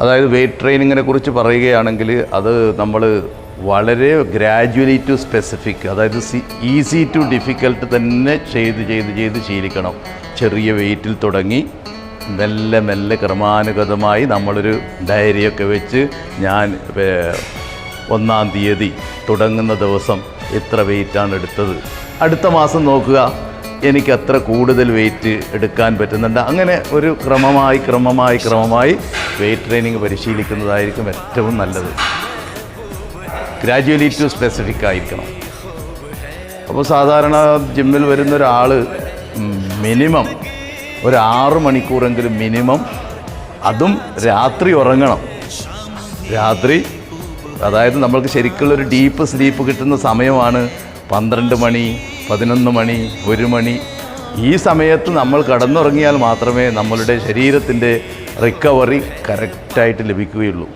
അതായത് വെയ്റ്റ് ട്രെയിനിങ്ങിനെ കുറിച്ച് പറയുകയാണെങ്കിൽ അത് നമ്മൾ വളരെ ഗ്രാജുവലി ടു സ്പെസിഫിക്, അതായത് ഈസി ടു ഡിഫിക്കൽട്ട് തന്നെ ചെയ്ത് ശീലിക്കണം. ചെറിയ വെയ്റ്റിൽ തുടങ്ങി മെല്ലെ മെല്ലെ ക്രമാനുഗതമായി നമ്മളൊരു ഡയറിയൊക്കെ വെച്ച് ഞാൻ 1-ാം തീയതി തുടങ്ങുന്ന ദിവസം ഇത്ര വെയ്റ്റാണ് എടുത്തത്, അടുത്ത മാസം നോക്കുക എനിക്ക് അത്ര കൂടുതൽ വെയ്റ്റ് എടുക്കാൻ പറ്റുന്നുണ്ട്. അങ്ങനെ ഒരു ക്രമമായി വെയ്റ്റ് ട്രെയിനിങ് പരിശീലിക്കുന്നതായിരിക്കും ഏറ്റവും നല്ലത്. ഗ്രാജുവലി ടു സ്പെസിഫിക് ആയിരിക്കണം. അപ്പോൾ സാധാരണ ജിമ്മിൽ വരുന്ന ഒരാൾ മിനിമം ഒരു 6 മണിക്കൂറെങ്കിലും മിനിമം, അതും രാത്രി ഉറങ്ങണം. രാത്രി അതായത് നമ്മൾക്ക് ശരിക്കുള്ളൊരു ഡീപ്പ് സ്ലീപ്പ് കിട്ടുന്ന സമയമാണ് 12 മണി, 11 മണി, 1 മണി. ഈ സമയത്ത് നമ്മൾ കിടന്നുറങ്ങിയാൽ മാത്രമേ നമ്മളുടെ ശരീരത്തിൻ്റെ റിക്കവറി കറക്റ്റായിട്ട് ലഭിക്കുകയുള്ളൂ.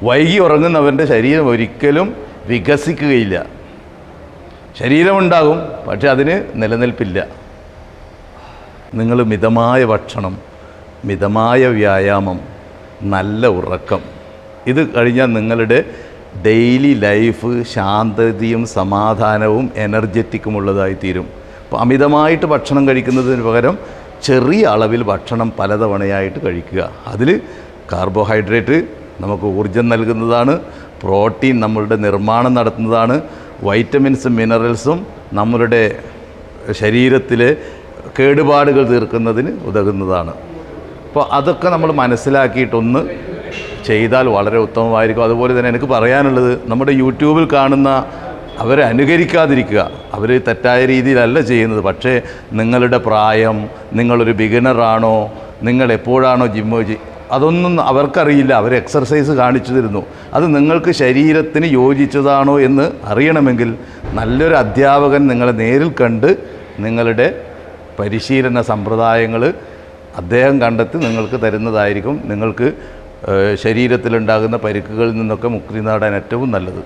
വൈകി ഉറങ്ങുന്നവൻ്റെ ശരീരം ഒരിക്കലും വികസിക്കുകയില്ല. ശരീരമുണ്ടാകും, പക്ഷെ അതിന് നിലനിൽപ്പില്ല. നിങ്ങൾ മിതമായ ഭക്ഷണം, മിതമായ വ്യായാമം, നല്ല ഉറക്കം, ഇത് കഴിഞ്ഞാൽ നിങ്ങളുടെ ഡെയിലി ലൈഫ് ശാന്തതയും സമാധാനവും എനർജറ്റിക്കുമുള്ളതായി തീരും. അപ്പോൾ അമിതമായിട്ട് ഭക്ഷണം കഴിക്കുന്നതിന് പകരം ചെറിയ അളവിൽ ഭക്ഷണം പലതവണയായിട്ട് കഴിക്കുക. അതിൽ കാർബോഹൈഡ്രേറ്റ് നമുക്ക് ഊർജം നൽകുന്നതാണ്, പ്രോട്ടീൻ നമ്മളുടെ നിർമ്മാണം നടത്തുന്നതാണ്, വൈറ്റമിൻസും മിനറൽസും നമ്മളുടെ ശരീരത്തിലെ കേടുപാടുകൾ തീർക്കുന്നതിന് ഉതകുന്നതാണ്. അപ്പോൾ അതൊക്കെ നമ്മൾ മനസ്സിലാക്കിയിട്ടൊന്ന് ചെയ്താൽ വളരെ ഉത്തമമായിരിക്കും. അതുപോലെ തന്നെ എനിക്ക് പറയാനുള്ളത്, നമ്മുടെ യൂട്യൂബിൽ കാണുന്ന അവരെ അനുകരിക്കാതിരിക്കുക. അവർ തെറ്റായ രീതിയിലല്ല ചെയ്യുന്നത്. പക്ഷേ നിങ്ങളുടെ പ്രായം, നിങ്ങളൊരു ബിഗിനറാണോ, നിങ്ങൾ എപ്പോഴാണോ ജിമ്മ് അതൊന്നും അവർക്കറിയില്ല. അവർ എക്സർസൈസ് കാണിച്ചു തരുന്നു. അത് നിങ്ങൾക്ക് ശരീരത്തിന് യോജിച്ചതാണോ എന്ന് അറിയണമെങ്കിൽ നല്ലൊരു അധ്യാപകൻ നിങ്ങളെ നേരിൽ കണ്ട് നിങ്ങളുടെ പരിശീലന സമ്പ്രദായങ്ങൾ അദ്ദേഹം കണ്ടെത്തി നിങ്ങൾക്ക് തരുന്നതായിരിക്കും നിങ്ങൾക്ക് ശരീരത്തിലുണ്ടാകുന്ന പരിക്കുകളിൽ നിന്നൊക്കെ മുക്തി നേടാൻ ഏറ്റവും നല്ലത്.